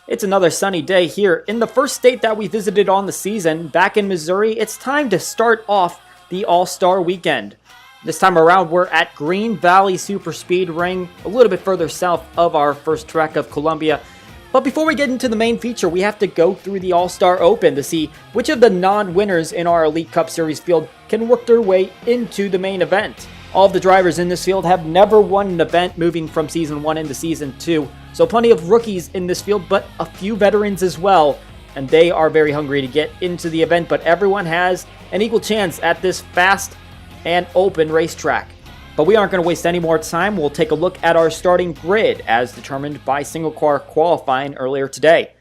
It's another sunny day here in the first state that we visited on the season, back in Missouri. It's time to start off the All-Star Weekend. This time around, we're at Green Valley Superspeed Ring, a little bit further south of our first track of Columbia. But before we get into the main feature, we have to go through the All-Star Open to see which of the non-winners in our Elite Cup Series field can work their way into the main event. All of the drivers in this field have never won an event moving from Season 1 into Season 2, so plenty of rookies in this field, but a few veterans as well, and they are very hungry to get into the event, but everyone has an equal chance at this fast and open racetrack. But we aren't going to waste any more time. We'll take a look at our starting grid as determined by single car qualifying earlier today.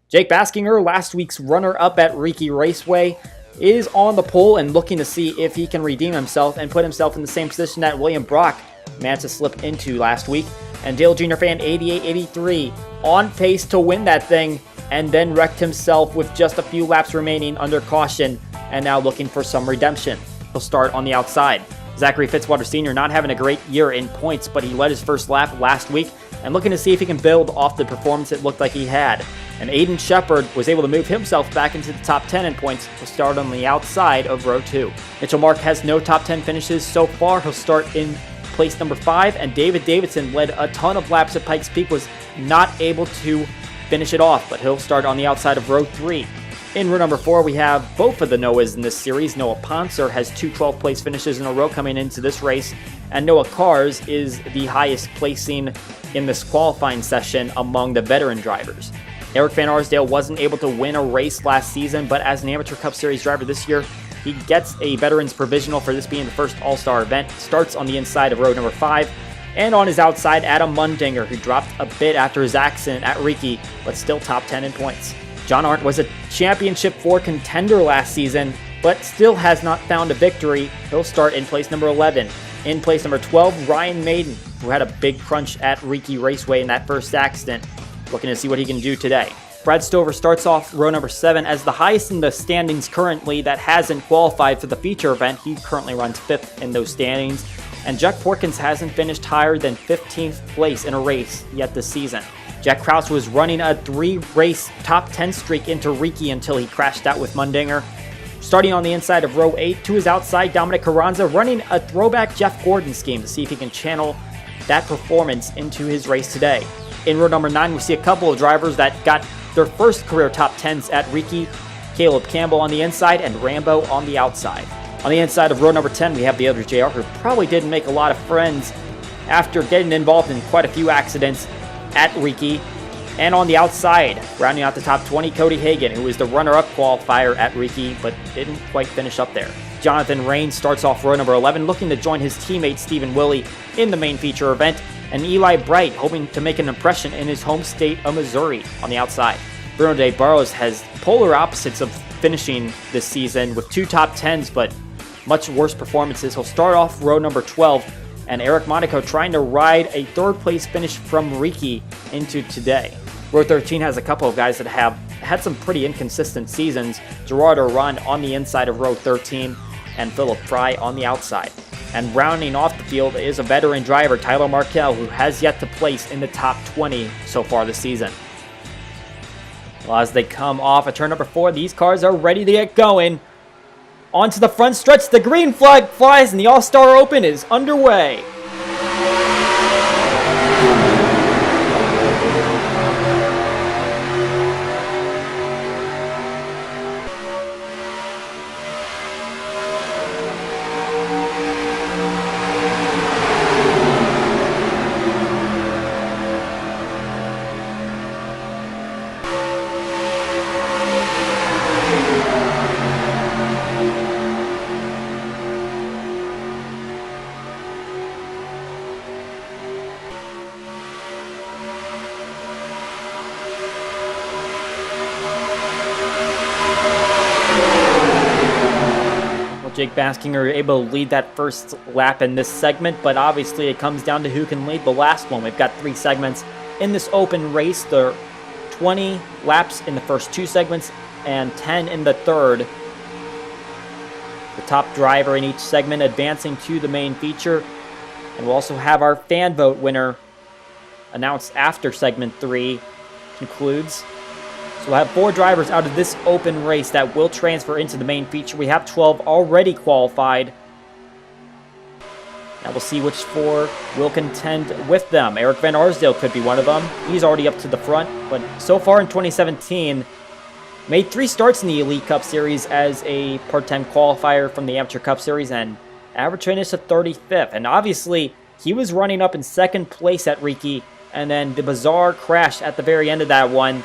Jake Baskinger, last week's runner-up at Riki Raceway, is on the pole and looking to see if he can redeem himself and put himself in the same position that William Brock managed to slip into last week. And Dale Jr. Fan 8883 on pace to win that thing and then wrecked himself with just a few laps remaining under caution and now looking for some redemption. He'll start on the outside. Zachary Fitzwater Sr. not having a great year in points, but he led his first lap last week and looking to see if he can build off the performance it looked like he had. And Aiden Shepard was able to move himself back into the top 10 in points to start on the outside of row 2. Mitchell Mark has no top 10 finishes so far. He'll start in place number 5, and David Davidson led a ton of laps at Pikes Peak, was not able to finish it off, but he'll start on the outside of row 3. In row number 4, we have both of the Noahs in this series. Noah Ponser has two 12th place finishes in a row coming into this race, and Noah Kars is the highest placing in this qualifying session among the veteran drivers. Eric Van Arsdale wasn't able to win a race last season, but as an Amateur Cup Series driver this year, he gets a veterans provisional for this being the first All-Star event. Starts on the inside of row number 5, and on his outside, Adam Mundinger, who dropped a bit after his accident at Riki, but still top 10 in points. John Arndt was a Championship 4 contender last season, but still has not found a victory. He'll start in place number 11. In place number 12, Ryan Maiden, who had a big crunch at Riki Raceway in that first accident, looking to see what he can do today. Brad Stover starts off row number 7 as the highest in the standings currently that hasn't qualified for the feature event. He currently runs 5th in those standings. And Jack Porkins hasn't finished higher than 15th place in a race yet this season. Jack Krause was running a 3-race top 10 streak into Riki until he crashed out with Mundinger. Starting on the inside of row 8, to his outside, Dominic Carranza running a throwback Jeff Gordon scheme to see if he can channel that performance into his race today. In row number 9, we see a couple of drivers that got their first career top 10s at Riki. Caleb Campbell on the inside and Rambo on the outside. On the inside of row number 10, we have the other JR, who probably didn't make a lot of friends after getting involved in quite a few accidents at Riki. And on the outside, rounding out the top 20, Cody Hagan, who was the runner-up qualifier at Riki, but didn't quite finish up there. Jonathan Rain starts off row number 11, looking to join his teammate Stephen Willey in the main feature event, and Eli Bright hoping to make an impression in his home state of Missouri on the outside. Bruno De Barros has polar opposites of finishing this season with 2 top 10s, but much worse performances. He'll start off row number 12, and Eric Monaco trying to ride a 3rd place finish from Riki into today. Row 13 has a couple of guys that have had some pretty inconsistent seasons. Gerard Oran on the inside of row 13 and Philip Fry on the outside. And rounding off the field is a veteran driver, Tyler Markell, who has yet to place in the top 20 so far this season. Well, as they come off of turn number 4, these cars are ready to get going. Onto the front stretch, the green flag flies and the All-Star Open is underway. Jake Baskinger able to lead that first lap in this segment, but obviously it comes down to who can lead the last one. We've got 3 segments in this open race. There are 20 laps in the first 2 segments and 10 in the third. The top driver in each segment advancing to the main feature. And we'll also have our fan vote winner announced after segment 3 concludes. So we'll have 4 drivers out of this open race that will transfer into the main feature. We have 12 already qualified. Now we'll see which 4 will contend with them. Eric Van Arsdale could be one of them. He's already up to the front, but so far in 2017, made 3 starts in the Elite Cup Series as a part-time qualifier from the Amateur Cup Series and average finish of 35th. And obviously, he was running up in 2nd place at Riki, and then the bizarre crash at the very end of that one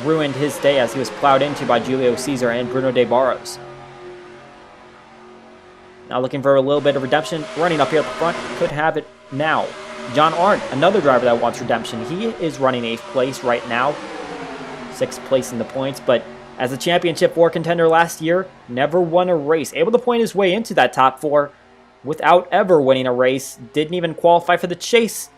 ruined his day as he was plowed into by Julio Cesar and Bruno de Barros. Now looking for a little bit of redemption, running up here at the front, could have it now. John Arndt, another driver that wants redemption. He is running 8th place right now, 6th place in the points, but as a Championship 4 contender last year, never won a race. Able to point his way into that top 4 without ever winning a race. Didn't even qualify for the chase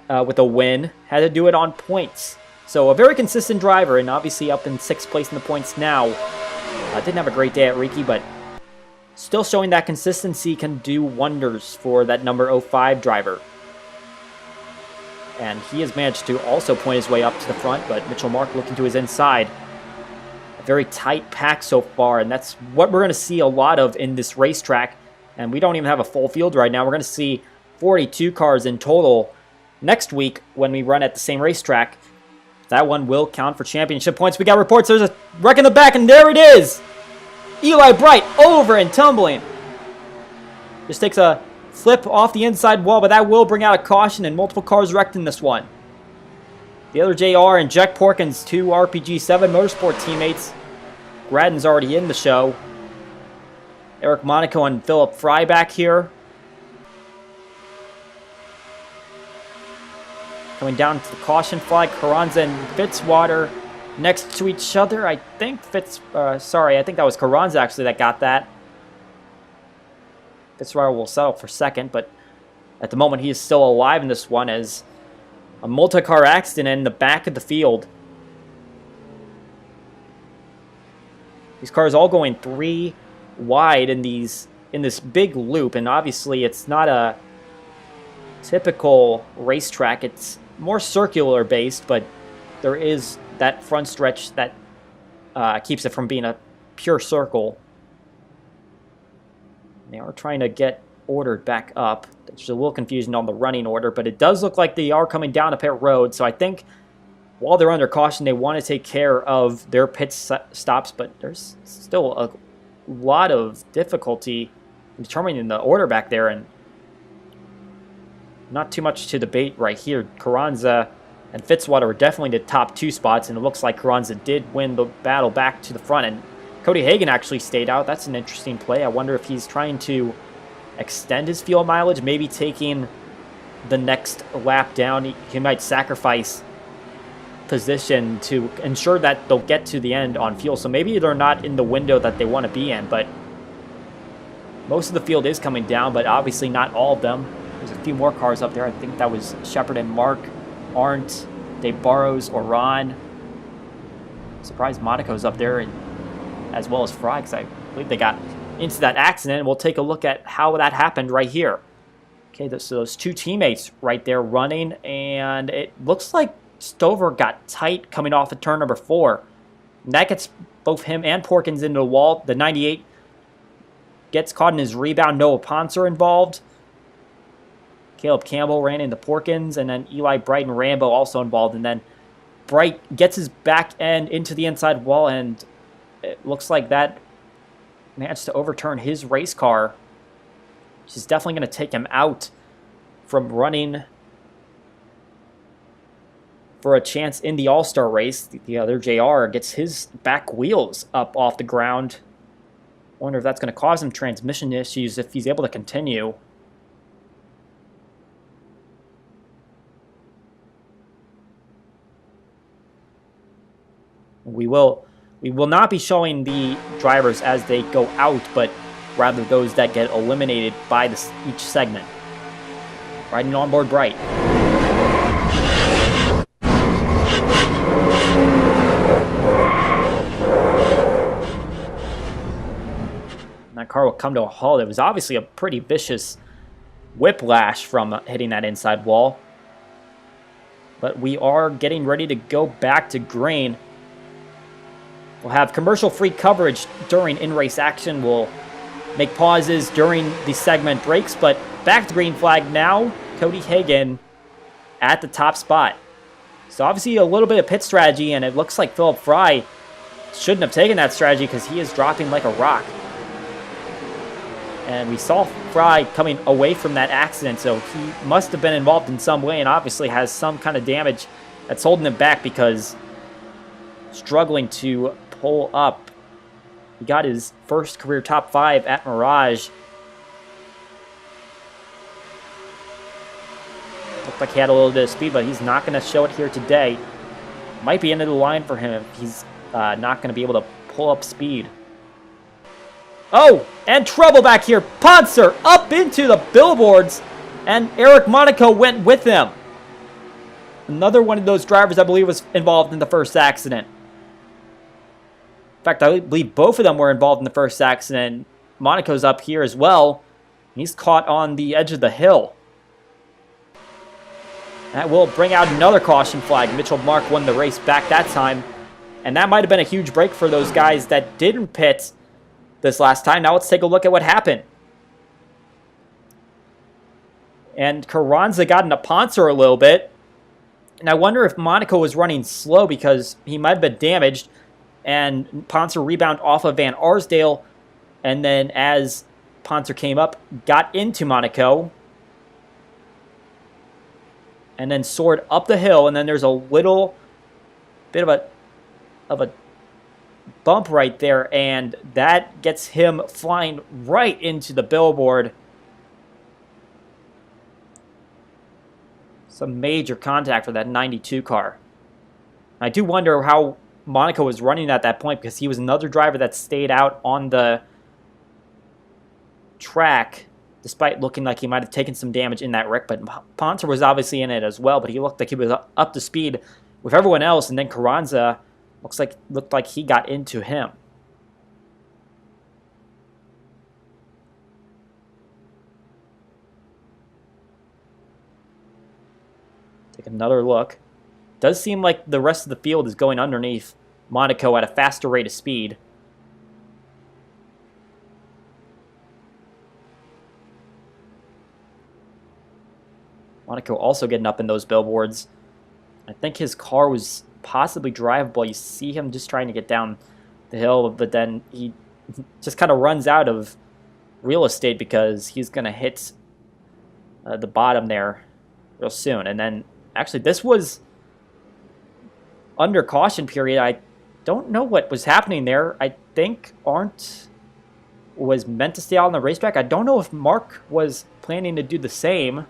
with a win. Had to do it on points. So a very consistent driver, and obviously up in 6th place in the points now. Didn't have a great day at Riki, but still showing that consistency can do wonders for that number 05 driver. And he has managed to also point his way up to the front, but Mitchell Mark looking to his inside. A very tight pack so far, and that's what we're going to see a lot of in this racetrack. And we don't even have a full field right now. We're going to see 42 cars in total next week when we run at the same racetrack. That one will count for championship points. We got reports. There's a wreck in the back, and there it is. Eli Bright over and tumbling. Just takes a flip off the inside wall, but that will bring out a caution, and multiple cars wrecked in this one. The other JR and Jack Porkins, 2 RPG7 Motorsport teammates. Graddon's already in the show. Eric Monaco and Philip Fry back here. Coming down to the caution flag, Carranza and Fitzwater next to each other. I think I think that was Carranza actually that got that. Fitzwater will settle for 2nd, but at the moment he is still alive in this one as a multi-car accident in the back of the field. These cars all going 3 wide in this big loop, and obviously it's not a typical racetrack. It's more circular based, but there is that front stretch that keeps it from being a pure circle. They are trying to get ordered back up. There's a little confusion on the running order, but it does look like they are coming down a pit road, so I think while they're under caution, they want to take care of their pit stops, but there's still a lot of difficulty determining the order back there, and not too much to debate right here. Carranza and Fitzwater were definitely the top 2 spots, and it looks like Carranza did win the battle back to the front, and Cody Hagan actually stayed out. That's an interesting play. I wonder if he's trying to extend his fuel mileage, maybe taking the next lap down. He might sacrifice position to ensure that they'll get to the end on fuel. So maybe they're not in the window that they want to be in, but most of the field is coming down, but obviously not all of them. There's a few more cars up there. I think that was Shepard and Mark, Arndt, Dave Barrows, Oran. Surprised Monaco's up there, and as well as Fry, because I believe they got into that accident. We'll take a look at how that happened right here. Okay, so those 2 teammates right there running, and it looks like Stover got tight coming off of turn number 4. And that gets both him and Porkins into the wall. The 98 gets caught in his rebound. Noah Ponser involved. Caleb Campbell ran into Porkins, and then Eli Bright and Rambo also involved. And then Bright gets his back end into the inside wall, and it looks like that managed to overturn his race car, which is definitely going to take him out from running for a chance in the All-Star race. The other JR gets his back wheels up off the ground. Wonder if that's going to cause him transmission issues if he's able to continue. We will not be showing the drivers as they go out, but rather those that get eliminated by each segment. Riding on board Bright. And that car will come to a halt. It was obviously a pretty vicious whiplash from hitting that inside wall. But we are getting ready to go back to green. We'll have commercial-free coverage during in-race action. We'll make pauses during the segment breaks, but back to green flag now. Cody Hagan at the top spot. So obviously a little bit of pit strategy, and it looks like Philip Fry shouldn't have taken that strategy because he is dropping like a rock. And we saw Fry coming away from that accident, so he must have been involved in some way and obviously has some kind of damage that's holding him back because struggling to pull up. He got his first career top 5 at Mirage. Looked like he had a little bit of speed, but he's not going to show it here today. Might be into the line for him if he's not going to be able to pull up speed. Oh, and trouble back here. Poncer up into the billboards, and Eric Monaco went with him. Another one of those drivers I believe was involved in the first accident. In fact, I believe both of them were involved in the first accident. Monaco's up here as well. He's caught on the edge of the hill. That will bring out another caution flag. Mitchell Mark won the race back that time. And that might have been a huge break for those guys that didn't pit this last time. Now let's take a look at what happened. And Carranza got into Poncer a little bit. And I wonder if Monaco was running slow because he might have been damaged. And Poncer rebounded off of Van Arsdale. And then as Poncer came up, got into Monaco. And then soared up the hill. And then there's a little bit of a bump right there, and that gets him flying right into the billboard. Some major contact for that 92 car. I do wonder how Monaco was running at that point because he was another driver that stayed out on the track despite looking like he might have taken some damage in that wreck, but Poncer was obviously in it as well, but he looked like he was up to speed with everyone else, and then Carranza looked like he got into him. Take another look. Does seem like the rest of the field is going underneath Monaco at a faster rate of speed. Monaco also getting up in those billboards. I think his car was possibly drivable. You see him just trying to get down the hill, but then he just kind of runs out of real estate because he's going to hit the bottom there real soon. And then, actually, this was under caution period. I don't know what was happening there. I think Arndt was meant to stay out on the racetrack. I don't know if Mark was planning to do the same.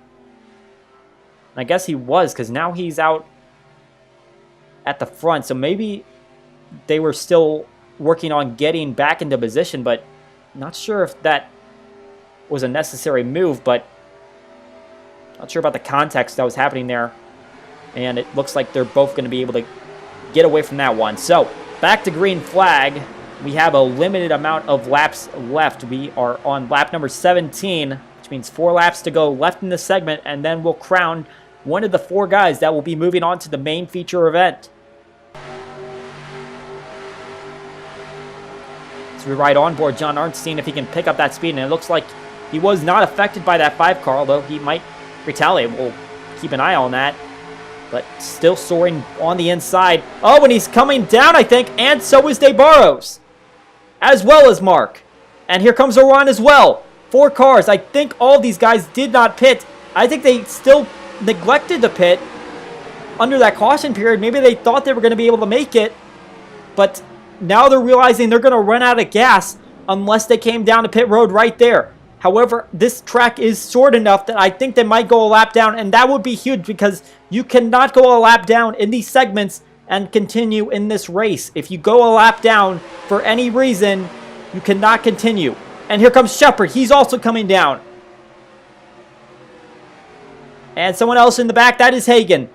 I guess he was, because now he's out at the front, so maybe they were still working on getting back into position, but not sure if that was a necessary move, but not sure about the context that was happening there, and it looks like they're both going to be able to get away from that one. So, back to green flag. We have a limited amount of laps left. We are on lap number 17, which means 4 laps to go left in the segment, and then we'll crown one of the 4 guys that will be moving on to the main feature event. So we ride on board John Arndt, seeing if he can pick up that speed, and it looks like he was not affected by that 5 car, although he might retaliate. We'll keep an eye on that. But still soaring on the inside. Oh, and he's coming down, I think, and so is DeBarros, as well as Mark. And here comes Oran as well. 4 cars. I think all these guys did not pit. I think they still neglected to pit under that caution period. Maybe they thought they were going to be able to make it, but now they're realizing they're going to run out of gas unless they came down to pit road right there. However, this track is short enough that I think they might go a lap down, and that would be huge because you cannot go a lap down in these segments and continue in this race. If you go a lap down for any reason, you cannot continue. And here comes Shepard. He's also coming down. And someone else in the back, that is Hagan.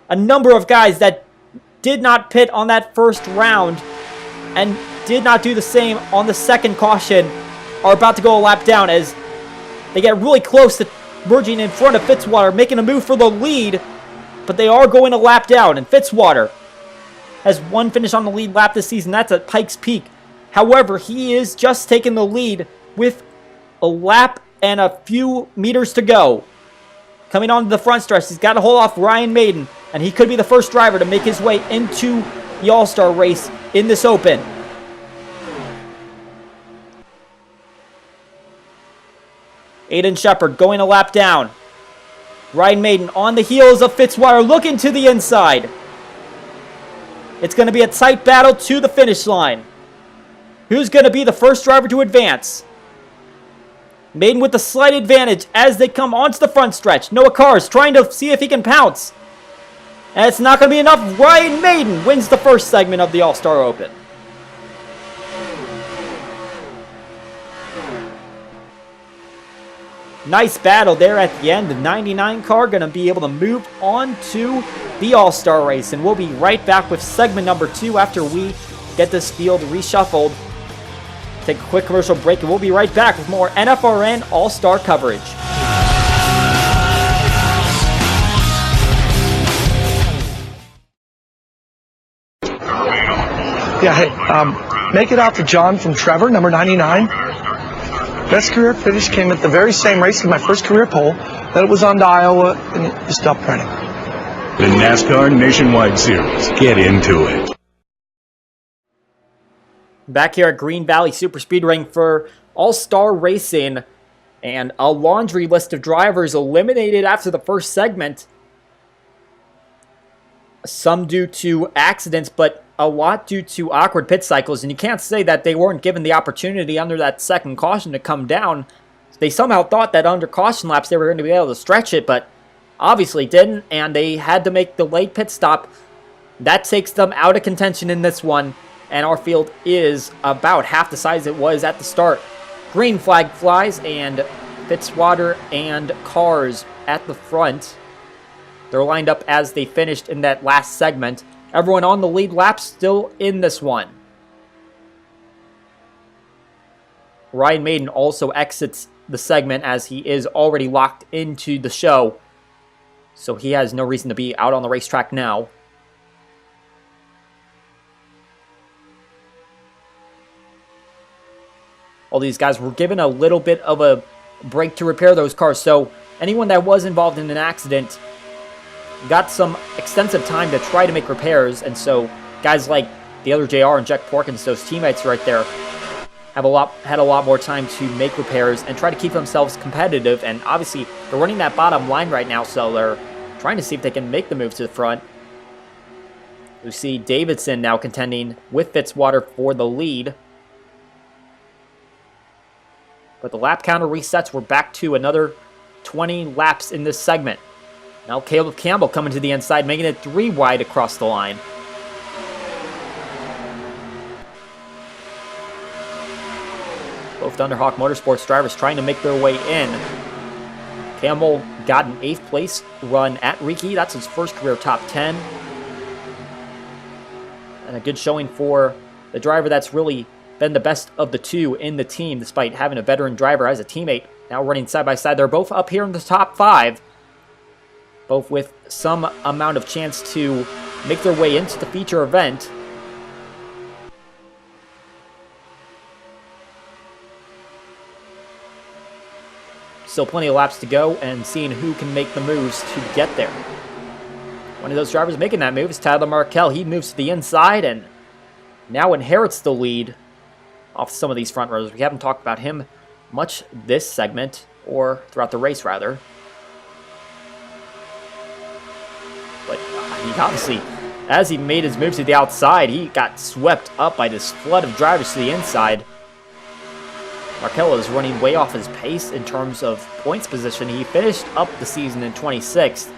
A number of guys that did not pit on that first round and did not do the same on the second caution are about to go a lap down as they get really close to merging in front of Fitzwater, making a move for the lead, but they are going a lap down. And Fitzwater has one finish on the lead lap this season. That's at Pikes Peak. However, he is just taking the lead with a lap and a few meters to go. Coming onto the front stretch, he's got to hold off Ryan Maiden, and he could be the first driver to make his way into the All-Star race in this Open. Aiden Shepard going a lap down. Ryan Maiden on the heels of Fitzwater looking to the inside. It's going to be a tight battle to the finish line. Who's going to be the first driver to advance? Maiden with the slight advantage as they come onto the front stretch. Noah Carr's trying to see if he can pounce. And it's not going to be enough. Ryan Maiden wins the first segment of the All-Star Open. Nice battle there at the end. The 99 car going to be able to move on to the All-Star race. And we'll be right back with segment number 2 after we get this field reshuffled. Take a quick commercial break and we'll be right back with more NFRN All-Star coverage. Yeah, hey, make it out to John from Trevor, number 99. Best career finish came at the very same race as my first career pole. Then it was on to Iowa and it stopped running. The NASCAR Nationwide Series. Get into it. Back here at Green Valley Superspeedway for All-Star Racing, and a laundry list of drivers eliminated after the first segment. Some due to accidents, but a lot due to awkward pit cycles, and you can't say that they weren't given the opportunity under that second caution to come down. They somehow thought that under caution laps they were going to be able to stretch it, but obviously didn't, and they had to make the late pit stop. That takes them out of contention in this one. And our field is about half the size it was at the start. Green flag flies, and Fitzwater and Cars at the front. They're lined up as they finished in that last segment. Everyone on the lead lap still in this one. Ryan Maiden also exits the segment as he is already locked into the show. So he has no reason to be out on the racetrack now. All these guys were given a little bit of a break to repair those cars. So anyone that was involved in an accident got some extensive time to try to make repairs. And so guys like the other JR and Jack Porkins, those teammates right there, had a lot more time to make repairs and try to keep themselves competitive. And obviously they're running that bottom line right now, so they're trying to see if they can make the move to the front. We see Davidson now contending with Fitzwater for the lead. But the lap counter resets. We're back to another 20 laps in this segment. Now Caleb Campbell coming to the inside, making it 3 wide across the line. Both Thunderhawk Motorsports drivers trying to make their way in. Campbell got an 8th place run at Riki. That's his first career top 10. And a good showing for the driver that's really been the best of the two in the team, despite having a veteran driver as a teammate. Now running side by side. They're both up here in the top 5. Both with some amount of chance to make their way into the feature event. Still plenty of laps to go, and seeing who can make the moves to get there. One of those drivers making that move is Tyler Markell. He moves to the inside and now inherits the lead off some of these front rows. We haven't talked about him much this segment, or throughout the race rather. But he obviously, as he made his move to the outside, he got swept up by this flood of drivers to the inside. Markello is running way off his pace in terms of points position. He finished up the season in 26th.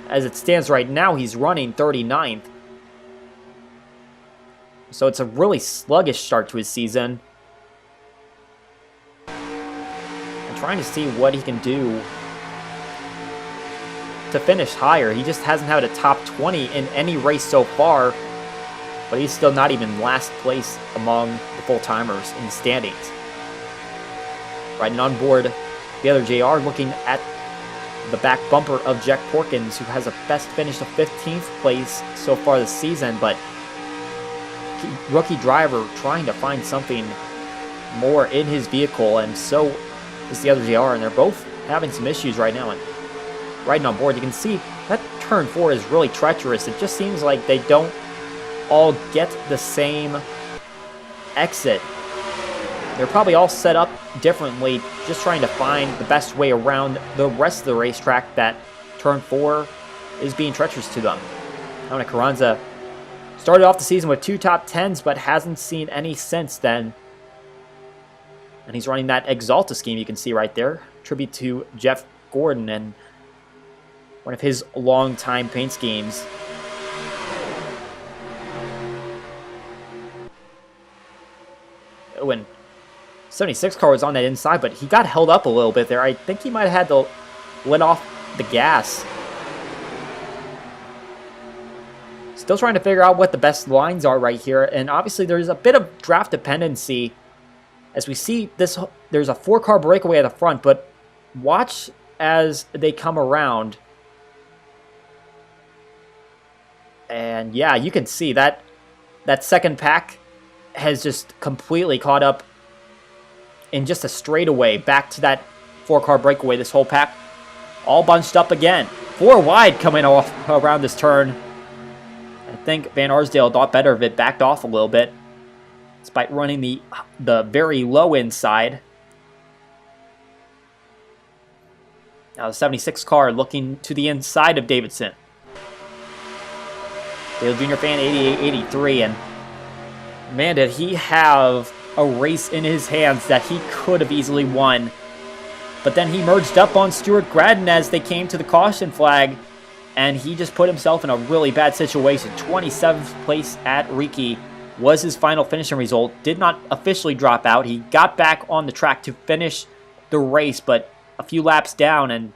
As it stands right now, he's running 39th. So it's a really sluggish start to his season. I'm trying to see what he can do to finish higher. He just hasn't had a top 20 in any race so far, but he's still not even last place among the full-timers in the standings. Riding on board the other JR, looking at the back bumper of Jack Porkins, who has a best finish of 15th place so far this season, but rookie driver trying to find something more in his vehicle, and so is the other GR, and they're both having some issues right now. And riding on board, you can see that turn 4 is really treacherous. It just seems like they don't all get the same exit. They're probably all set up differently, just trying to find the best way around the rest of the racetrack that turn 4 is being treacherous to them. Dominic Carranza started off the season with 2 top 10s, but hasn't seen any since then. And he's running that Exalta scheme you can see right there. Tribute to Jeff Gordon and one of his long-time paint schemes. Oh, and 76 car was on that inside, but he got held up a little bit there. I think he might have had to let off the gas. Still trying to figure out what the best lines are right here, and obviously there's a bit of draft dependency. As we see this, there's a 4-car breakaway at the front, but watch as they come around. And yeah, you can see that second pack has just completely caught up in just a straightaway back to that 4-car breakaway. This whole pack all bunched up again. 4 wide coming off around this turn. I think Van Arsdale thought better of it, backed off a little bit, despite running the very low inside. Now the 76 car looking to the inside of Davidson. Dale Jr. fan 88-83, and man, did he have a race in his hands that he could have easily won. But then he merged up on Stuart Gradden as they came to the caution flag, and he just put himself in a really bad situation. 27th place at Riki was his final finishing result. Did not officially drop out. He got back on the track to finish the race, but a few laps down, and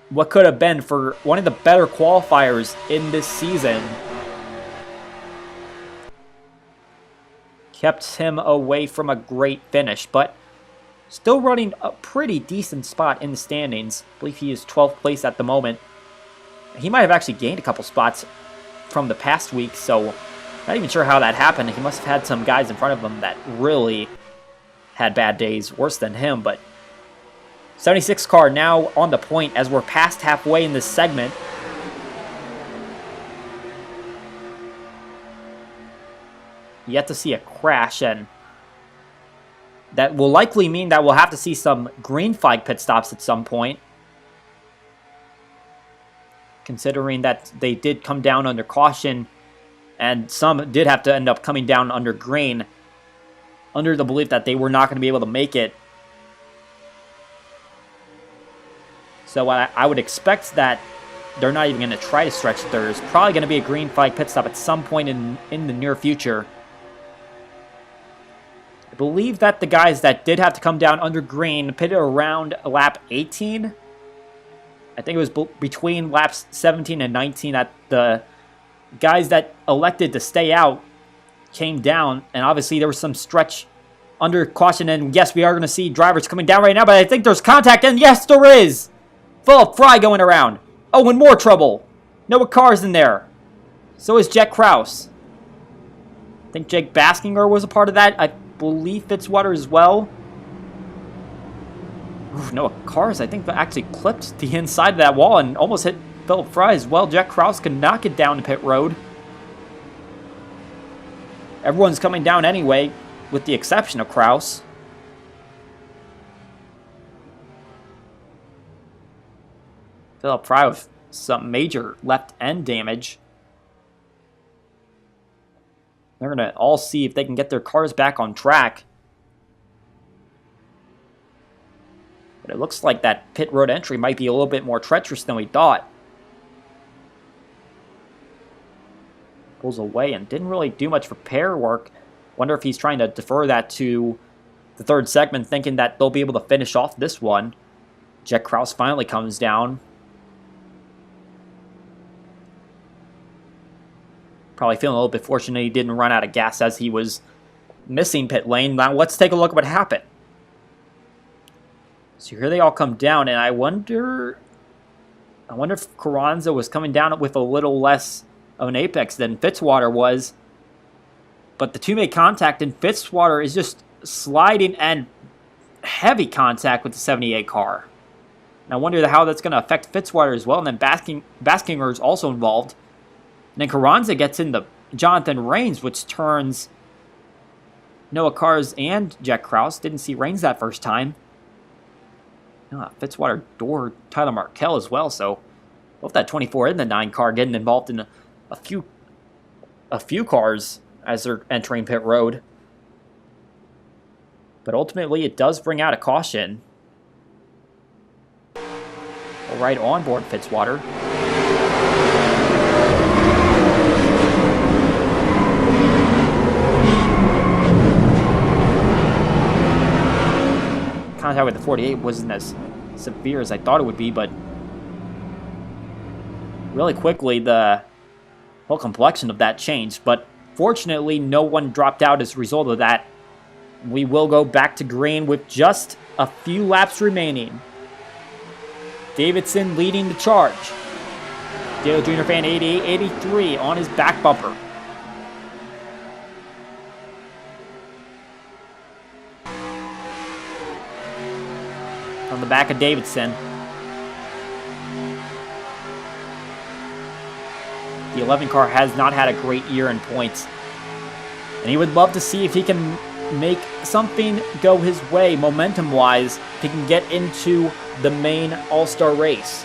what could have been for one of the better qualifiers in this season kept him away from a great finish, but still running a pretty decent spot in the standings. I believe he is 12th place at the moment. He might have actually gained a couple spots from the past week, so not even sure how that happened. He must have had some guys in front of him that really had bad days, worse than him. But 76 car now on the point as we're past halfway in this segment. Yet to see a crash, and that will likely mean that we'll have to see some green flag pit stops at some point, considering that they did come down under caution, and some did have to end up coming down under green, under the belief that they were not going to be able to make it. So I would expect that they're not even going to try to stretch. There's probably going to be a green flag pit stop at some point in the near future. I believe that the guys that did have to come down under green pitted around lap 18. I think it was between laps 17 and 19 that the guys that elected to stay out came down, and obviously there was some stretch under caution, and yes, we are going to see drivers coming down right now, but I think there's contact, and yes, there is! Philip Fry going around. Oh, and more trouble. Noah Carr's in there. So is Jet Kraus. I think Jake Baskinger was a part of that. I believe Fitzwater as well. Ooh, Noah Carr's, I think, actually clipped the inside of that wall and almost hit Philip Fry as well. Jack Kraus could not get down to pit road. Everyone's coming down anyway, with the exception of Kraus. Philip Fry with some major left end damage. They're going to all see if they can get their cars back on track. But it looks like that pit road entry might be a little bit more treacherous than we thought. Pulls away and didn't really do much repair work. Wonder if he's trying to defer that to the third segment, thinking that they'll be able to finish off this one. Jack Kraus finally comes down. Probably feeling a little bit fortunate he didn't run out of gas as he was missing pit lane. Now let's take a look at what happened. So here they all come down, and I wonder if Carranza was coming down with a little less of an apex than Fitzwater was. But the two made contact, and Fitzwater is just sliding and heavy contact with the 78 car. And I wonder how that's going to affect Fitzwater as well. And then Baskinger is also involved. And then Carranza gets into Jonathan Rains, which turns Noah Cars and Jack Krause. Didn't see Rains that first time. Fitzwater door Tyler Markell as well. So both that 24 and the 9 car getting involved in a few cars as they're entering pit road. But ultimately, it does bring out a caution. Right on board Fitzwater. Contact with the 48 wasn't as severe as I thought it would be, but really quickly the whole complexion of that changed. But fortunately, no one dropped out as a result of that. We will go back to green with just a few laps remaining. Davidson leading the charge. Dale Jr. fan 88-83 on his back bumper. On the back of Davidson. The 11 car has not had a great year in points. And he would love to see if he can make something go his way momentum-wise if he can get into the main All-Star race.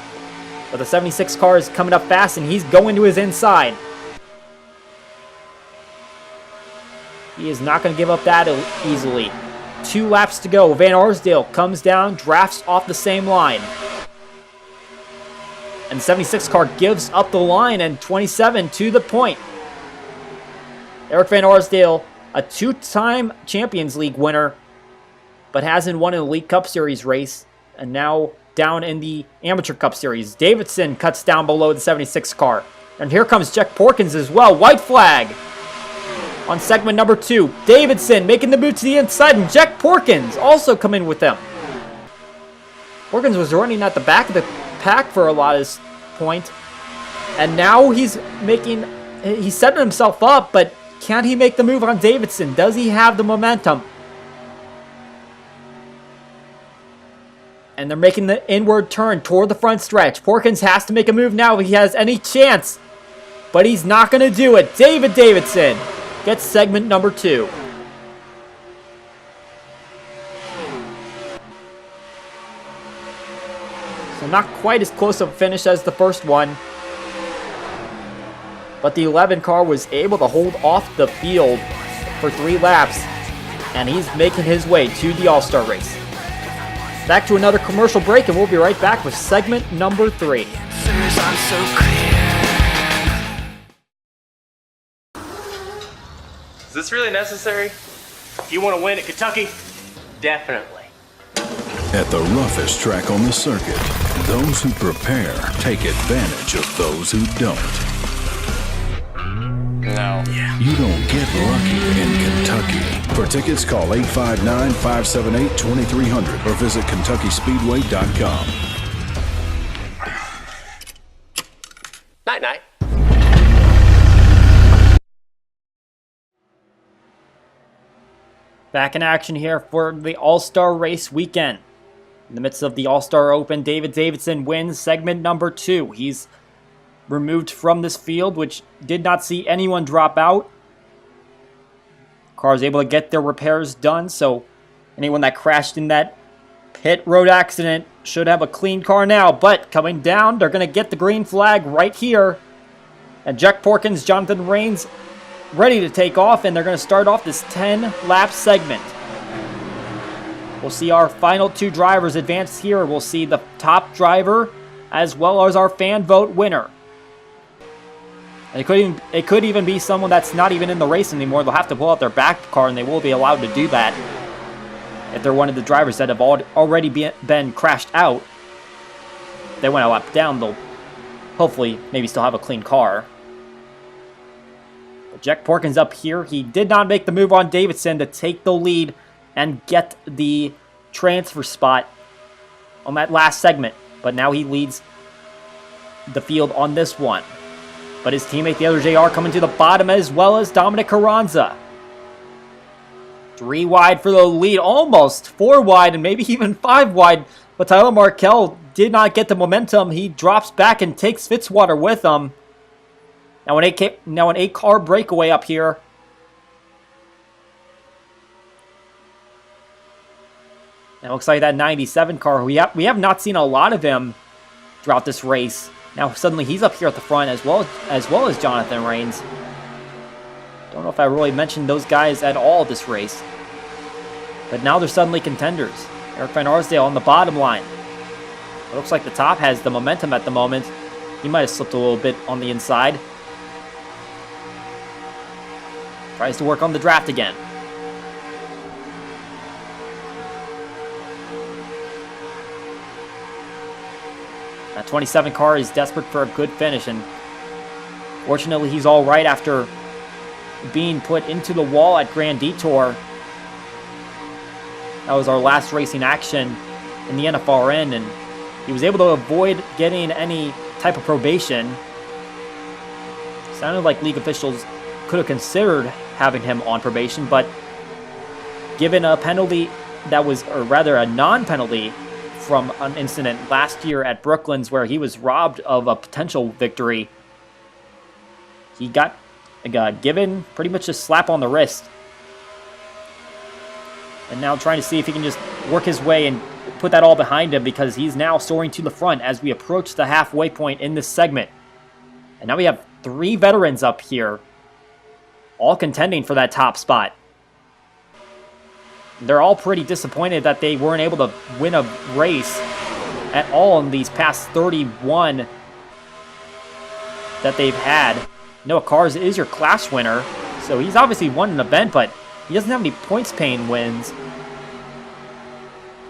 But the 76 car is coming up fast, and he's going to his inside. He is not going to give up that easily. 2 laps to go. Van Arsdale comes down, drafts off the same line. And the 76 car gives up the line, and 27 to the point. Eric Van Arsdale, a 2-time Champions League winner, but hasn't won an Elite Cup Series race, and now down in the Amateur Cup Series. Davidson cuts down below the 76 car. And here comes Jack Porkins as well. White flag on segment number 2. Davidson making the move to the inside, and Jack Porkins also coming with them. Porkins was running at the back of the pack for a lot of this point, and now he's setting himself up, but can he make the move on Davidson? Does he have the momentum? And they're making the inward turn toward the front stretch. Porkins has to make a move now if he has any chance, but he's not going to do it. David Davidson gets segment number 2. So not quite as close of a finish as the first one. But the 11 car was able to hold off the field for 3 laps. And he's making his way to the All-Star race. Back to another commercial break, and we'll be right back with segment number 3. Is this really necessary? If you want to win at Kentucky, definitely. At the roughest track on the circuit, those who prepare take advantage of those who don't. No. You don't get lucky in Kentucky. For tickets, call 859-578-2300 or visit KentuckySpeedway.com. Night-night. Back in action here for the All-Star race weekend. In the midst of the All-Star Open, David Davidson wins segment number 2. He's removed from this field, which did not see anyone drop out. Car is able to get their repairs done, so anyone that crashed in that pit road accident should have a clean car now. But coming down, they're going to get the green flag right here. And Jack Porkins, Jonathan Rains ready to take off, and they're going to start off this 10-lap segment. We'll see our final 2 drivers advance here. We'll see the top driver as well as our fan vote winner. And it could even be someone that's not even in the race anymore. They'll have to pull out their back car, and they will be allowed to do that if they're one of the drivers that have already been crashed out. If they went a lap down, they'll hopefully maybe still have a clean car. But Jack Porkins up here. He did not make the move on Davidson to take the lead and get the transfer spot on that last segment. But now he leads the field on this one. But his teammate, the other JR, coming to the bottom, as well as Dominic Carranza. 3 wide for the lead, almost 4 wide, and maybe even 5 wide. But Tyler Markell did not get the momentum. He drops back and takes Fitzwater with him. Now an 8-car breakaway up here. Now it looks like that 97 car. We have not seen a lot of him throughout this race. Now suddenly he's up here at the front as well as Jonathan Rains. Don't know if I really mentioned those guys at all this race. But now they're suddenly contenders. Eric Van Arsdale on the bottom line. It looks like the top has the momentum at the moment. He might have slipped a little bit on the inside. Tries to work on the draft again. That 27 car is desperate for a good finish, and fortunately he's all right after being put into the wall at Grand Detour. That was our last racing action in the NFRN, and he was able to avoid getting any type of probation. Sounded like league officials could have considered having him on probation, but given a penalty that was, or rather a non-penalty from an incident last year at Brooklands where he was robbed of a potential victory, he got given pretty much a slap on the wrist. And now trying to see if he can just work his way and put that all behind him, because he's now soaring to the front as we approach the halfway point in this segment. And now we have 3 veterans up here, all contending for that top spot. They're all pretty disappointed that they weren't able to win a race at all in these past 31 that they've had. Noah Cars is your class winner, so he's obviously won an event, but he doesn't have any points paying wins.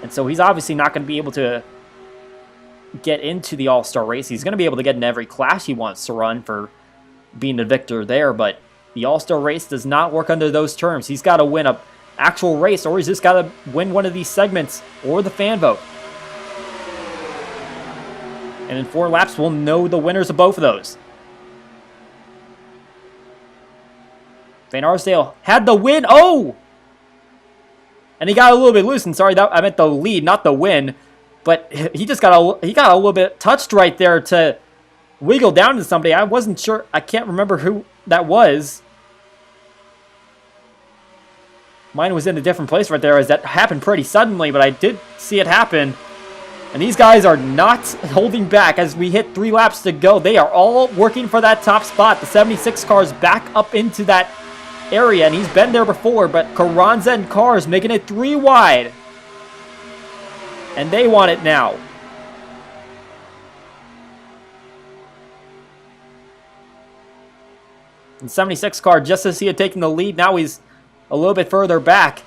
And so he's obviously not going to be able to get into the All-Star race. He's going to be able to get in every class he wants to run for being the victor there, but the All-Star race does not work under those terms. He's got to win an actual race, or he's just got to win one of these segments or the fan vote. And in 4 laps, we'll know the winners of both of those. Van Arsdale had the win. Oh! And he got a little bit loose. And sorry, I meant the lead, not the win. But he just got a little bit touched right there to wiggle down to somebody. I wasn't sure. I can't remember who that was. Mine was in a different place right there, as that happened pretty suddenly. But I did see it happen. And these guys are not holding back as we hit 3 laps to go. They are all working for that top spot. The 76 cars back up into that area, and he's been there before, but Carranza and Cars making it 3 wide. And they want it now. And 76 car, just as he had taken the lead, now he's a little bit further back.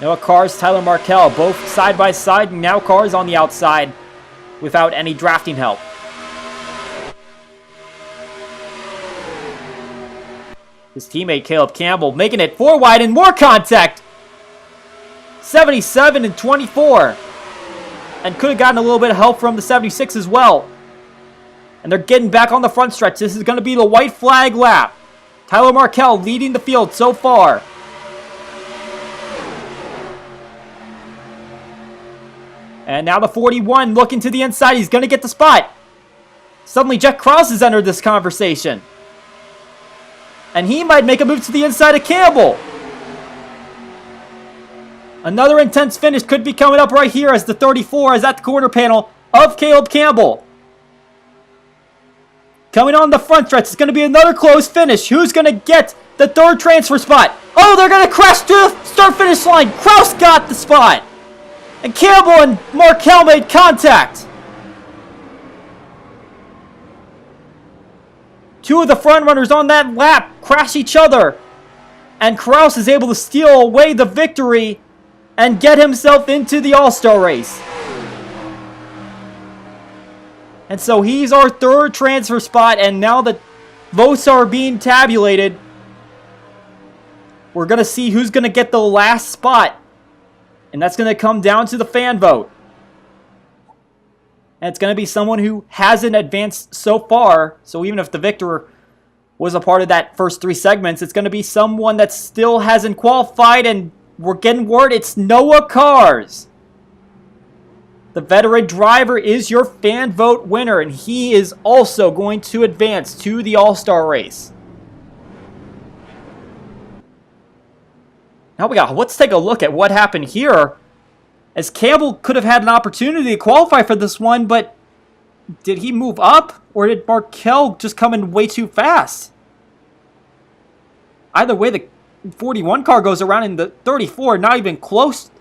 Noah Cars, Tyler Markell, both side by side, and now Cars on the outside without any drafting help. His teammate Caleb Campbell making it 4 wide and more contact. 77 and 24. And could have gotten a little bit of help from the 76 as well. And they're getting back on the front stretch. This is going to be the white flag lap. Tyler Markell leading the field so far. And now the 41 looking to the inside. He's going to get the spot. Suddenly Jack Krause has entered this conversation. And he might make a move to the inside of Campbell. Another intense finish could be coming up right here as the 34 is at the quarter panel of Caleb Campbell. Coming on the front stretch, it's going to be another close finish. Who's going to get the 3rd transfer spot? Oh, they're going to crash to the start-finish line. Krause got the spot. And Campbell and Markell made contact. 2 of the front runners on that lap crash each other. And Krause is able to steal away the victory and get himself into the All-Star race. And so he's our 3rd transfer spot, and now the votes are being tabulated. We're going to see who's going to get the last spot And that's going to come down to the fan vote. And it's going to be someone who hasn't advanced so far. So even if the victor was a part of that first 3 segments, it's going to be someone that still hasn't qualified. And we're getting word it's Noah Cars. The veteran driver is your fan vote winner. And he is also going to advance to the All-Star race. Now let's take a look at what happened here. As Campbell could have had an opportunity to qualify for this one, but did he move up? Or did Markel just come in way too fast? Either way, the 41 car goes around in the 34, not even close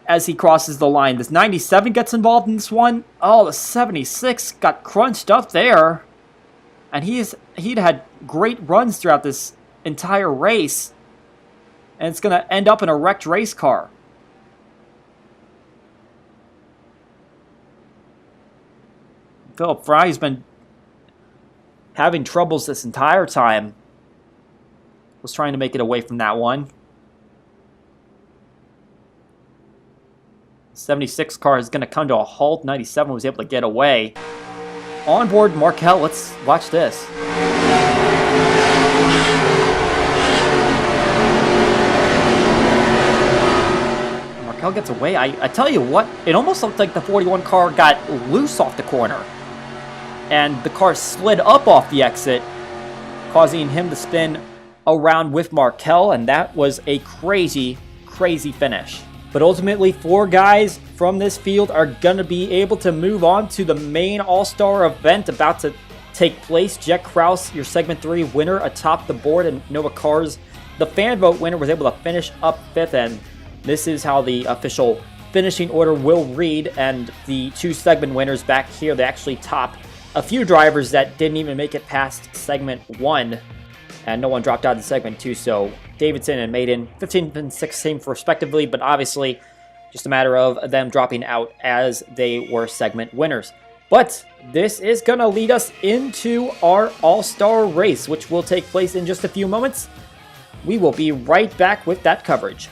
as he crosses the line. This 97 gets involved in this one. Oh, the 76 got crunched up there. And he'd had great runs throughout this entire race. And it's going to end up in a wrecked race car. Philip Fry's been having troubles this entire time. Was trying to make it away from that one. 76 car is going to come to a halt. 97 was able to get away. On board Markel, let's watch this. Markel gets away. I tell you what, it almost looked like the 41 car got loose off the corner. And the car slid up off the exit, causing him to spin around with Markel, and that was a crazy, crazy finish. But ultimately, 4 guys from this field are going to be able to move on to the main All-Star event about to take place. Jack Krause, your Segment 3 winner, atop the board, and Noah Cars, the fan vote winner, was able to finish up 5th, and this is how the official finishing order will read, and the 2 segment winners back here, they actually top a few drivers that didn't even make it past Segment 1, and no one dropped out in Segment 2, so Davidson and Maiden, 15th and 16th respectively, but obviously just a matter of them dropping out as they were segment winners. But this is going to lead us into our All-Star race, which will take place in just a few moments. We will be right back with that coverage.